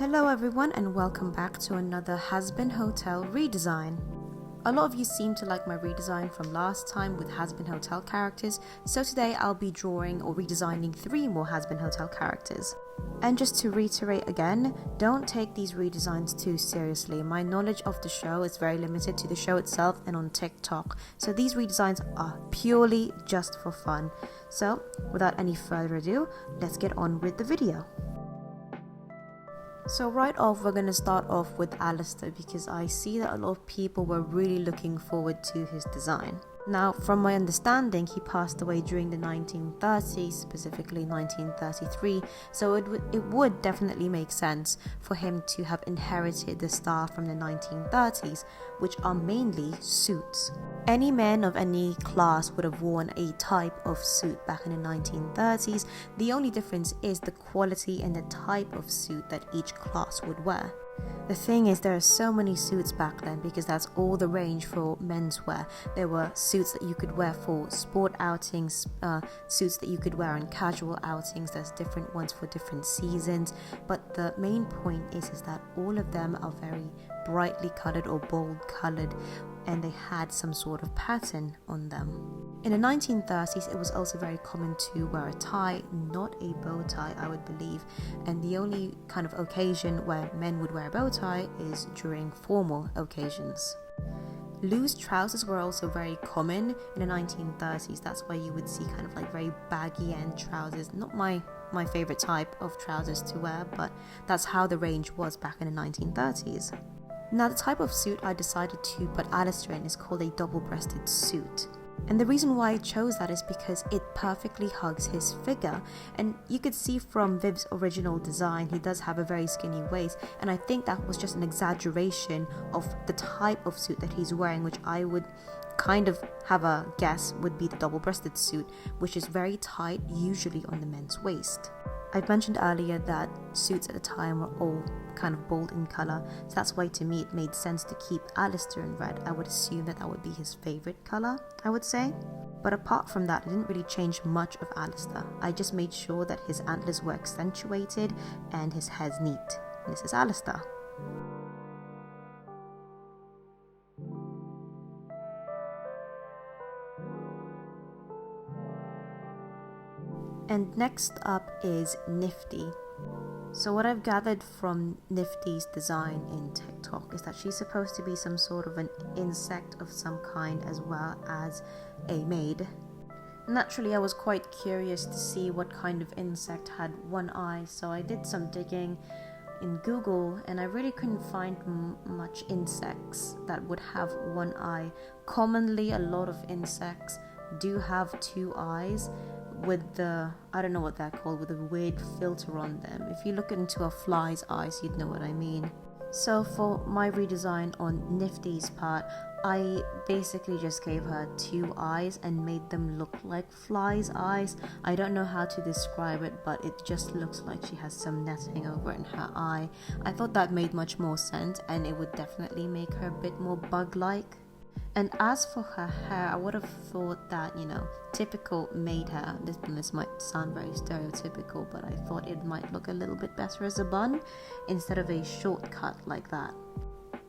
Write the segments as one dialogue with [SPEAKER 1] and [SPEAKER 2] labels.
[SPEAKER 1] Hello everyone and welcome back to another Hazbin Hotel Redesign. A lot of you seem to like my redesign from last time with Hazbin Hotel characters, so today I'll be drawing or redesigning 3 more Hazbin Hotel characters. And just to reiterate again, don't take these redesigns too seriously. My knowledge of the show is very limited to the show itself and on TikTok, so these redesigns are purely just for fun. So without any further ado, let's get on with the video. So right off, we're going to start off with Alastor because I see that a lot of people were really looking forward to his design. Now, from my understanding, he passed away during the 1930s, specifically 1933, so it would definitely make sense for him to have inherited the style from the 1930s, which are mainly suits. Any man of any class would have worn a type of suit back in the 1930s. The only difference is the quality and the type of suit that each class would wear. The thing is, there are so many suits back then because that's all the range for menswear. There were suits that you could wear for sport outings, suits that you could wear on casual outings. There's different ones for different seasons, but the main point is that all of them are very brightly colored or bold colored, and they had some sort of pattern on them. In the 1930s, it was also very common to wear a tie, not a bow tie, I would believe, and the only kind of occasion where men would wear a bow tie is during formal occasions. Loose trousers were also very common in the 1930s. That's why you would see kind of like very baggy end trousers. Not my favorite type of trousers to wear, but that's how the range was back in the 1930s. Now, the type of suit I decided to put Alastor in is called a double-breasted suit. And the reason why I chose that is because it perfectly hugs his figure. And you could see from Viv's original design, he does have a very skinny waist. And I think that was just an exaggeration of the type of suit that he's wearing, which I would kind of have a guess would be the double-breasted suit, which is very tight, usually on the men's waist. I mentioned earlier that suits at the time were all kind of bold in color, so that's why to me it made sense to keep Alastor in red. I would assume that would be his favorite color, I would say. But apart from that, I didn't really change much of Alastor. I just made sure that his antlers were accentuated and his hair's neat. And this is Alastor. And next up is Nifty. So what I've gathered from Nifty's design in TikTok is that she's supposed to be some sort of an insect of some kind as well as a maid. Naturally, I was quite curious to see what kind of insect had one eye, so I did some digging in Google and I really couldn't find much insects that would have one eye. Commonly, a lot of insects do have 2 eyes, with the, I don't know what they're called, with a weird filter on them. If you look into a fly's eyes, you'd know what I mean. So for my redesign on Nifty's part, I basically just gave her 2 eyes and made them look like fly's eyes. I don't know how to describe it, but it just looks like she has some netting over in her eye. I thought that made much more sense and it would definitely make her a bit more bug-like. And as for her hair, I would have thought that, typical maid hair, this might sound very stereotypical, but I thought it might look a little bit better as a bun instead of a short cut like that.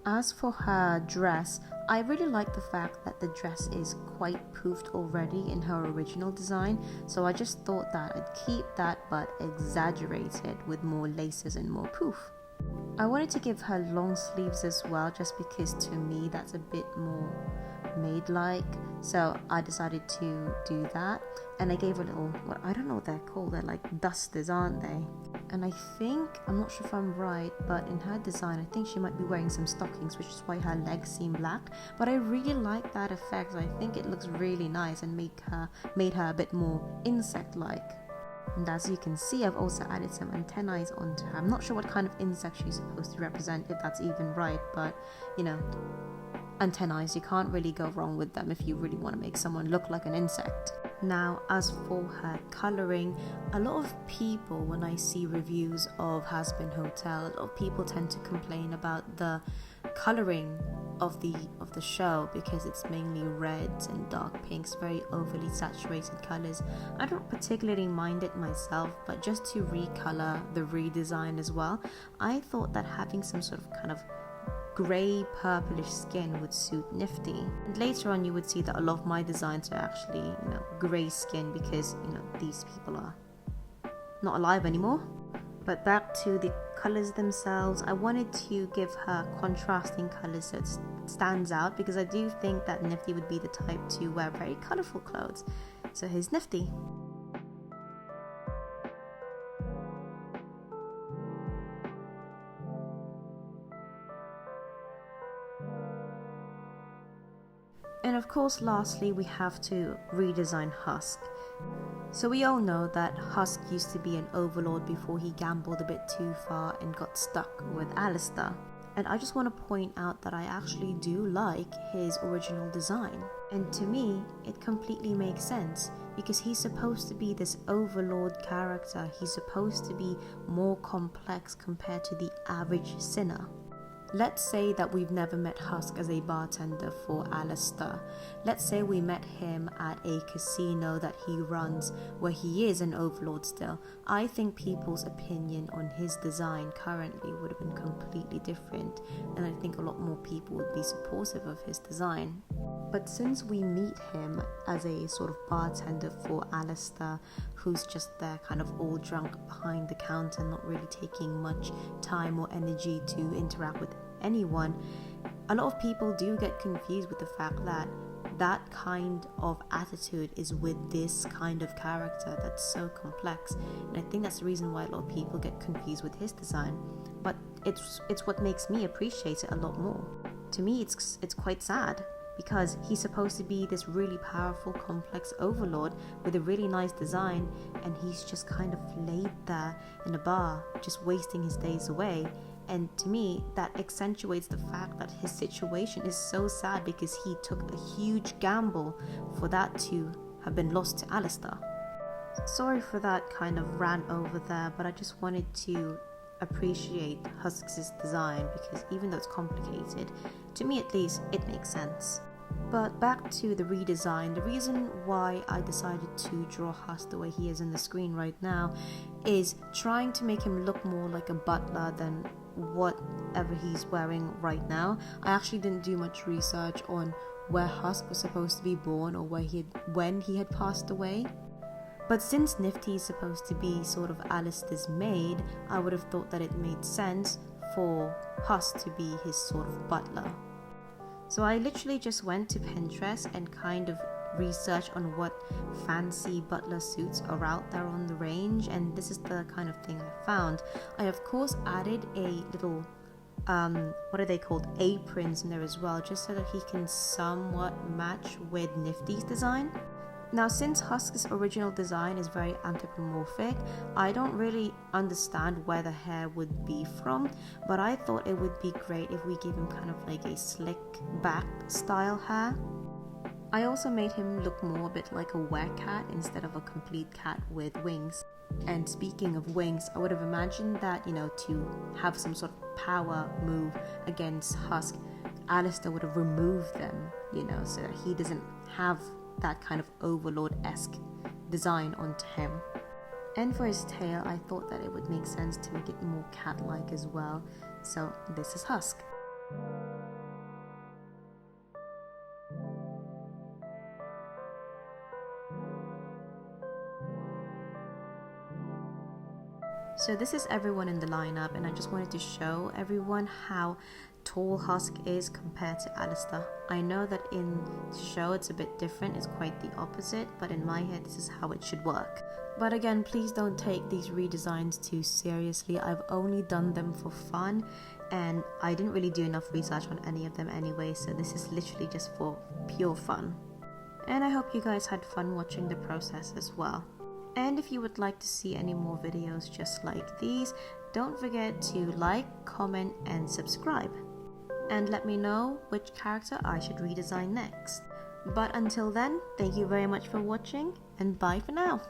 [SPEAKER 1] As for her dress, I really like the fact that the dress is quite poofed already in her original design, so I just thought that I'd keep that but exaggerate it with more laces and more poof. I wanted to give her long sleeves as well, just because to me that's a bit more maid-like, so I decided to do that. And I gave her little, I don't know what they're called, they're like dusters, aren't they? And I think, I'm not sure if I'm right, but in her design I think she might be wearing some stockings, which is why her legs seem black. But I really like that effect. I think it looks really nice and made her a bit more insect-like. And as you can see, I've also added some antennae onto her. I'm not sure what kind of insect she's supposed to represent, if that's even right, but antennae, you can't really go wrong with them if you really want to make someone look like an insect. Now, as for her colouring, a lot of people, when I see reviews of Hazbin Hotel, a lot of people tend to complain about the colouring of the show, because it's mainly reds and dark pinks, very overly saturated colors. I don't particularly mind it myself, but just to recolor the redesign as well, I thought that having some sort of kind of grey purplish skin would suit Nifty. And later on you would see that a lot of my designs are actually, grey skin, because these people are not alive anymore. But back to the colors themselves, I wanted to give her contrasting colors so it stands out, because I do think that Nifty would be the type to wear very colorful clothes. So here's Nifty. And of course, lastly, we have to redesign Husk. So we all know that Husk used to be an overlord before he gambled a bit too far and got stuck with Alastor. And I just want to point out that I actually do like his original design. And to me, it completely makes sense, because he's supposed to be this overlord character. He's supposed to be more complex compared to the average sinner. Let's say that we've never met Husk as a bartender for Alastor. Let's say we met him at a casino that he runs, where he is an overlord still. I think people's opinion on his design currently would have been completely different, and I think a lot more people would be supportive of his design. But since we meet him as a sort of bartender for Alastor, who's just there kind of all drunk behind the counter, not really taking much time or energy to interact with anyone, a lot of people do get confused with the fact that that kind of attitude is with this kind of character that's so complex. And I think that's the reason why a lot of people get confused with his design. But it's what makes me appreciate it a lot more. To me, it's quite sad, because he's supposed to be this really powerful, complex overlord with a really nice design, and he's just kind of laid there in a bar, just wasting his days away. And to me, that accentuates the fact that his situation is so sad, because he took a huge gamble for that to have been lost to Alastor. Sorry for that kind of rant over there, but I just wanted to appreciate Husk's design, because even though it's complicated, to me at least, it makes sense. But back to the redesign, the reason why I decided to draw Husk the way he is in the screen right now is trying to make him look more like a butler than whatever he's wearing right now. I actually didn't do much research on where Husk was supposed to be born, or when he had passed away. But since Nifty is supposed to be sort of Alastor's maid, I would have thought that it made sense for Husk to be his sort of butler. So I literally just went to Pinterest and kind of researched on what fancy butler suits are out there on the range, and this is the kind of thing I found. I of course added a little what are they called, aprons in there as well, just so that he can somewhat match with Nifty's design. Now, since Husk's original design is very anthropomorphic, I don't really understand where the hair would be from, but I thought it would be great if we give him kind of like a slick back style hair. I also made him look more a bit like a werecat instead of a complete cat with wings. And speaking of wings, I would have imagined that, to have some sort of power move against Husk, Alastor would have removed them, so that he doesn't have that kind of overlord-esque design onto him. And for his tail, I thought that it would make sense to make it more cat-like as well. So this is Husk. So this is everyone in the lineup, and I just wanted to show everyone how tall Husk is compared to Alastor. I know that in the show it's a bit different, it's quite the opposite, but in my head this is how it should work. But again, please don't take these redesigns too seriously. I've only done them for fun, and I didn't really do enough research on any of them anyway, so this is literally just for pure fun. And I hope you guys had fun watching the process as well. And if you would like to see any more videos just like these, don't forget to like, comment, and subscribe. And let me know which character I should redesign next. But until then, thank you very much for watching, and bye for now.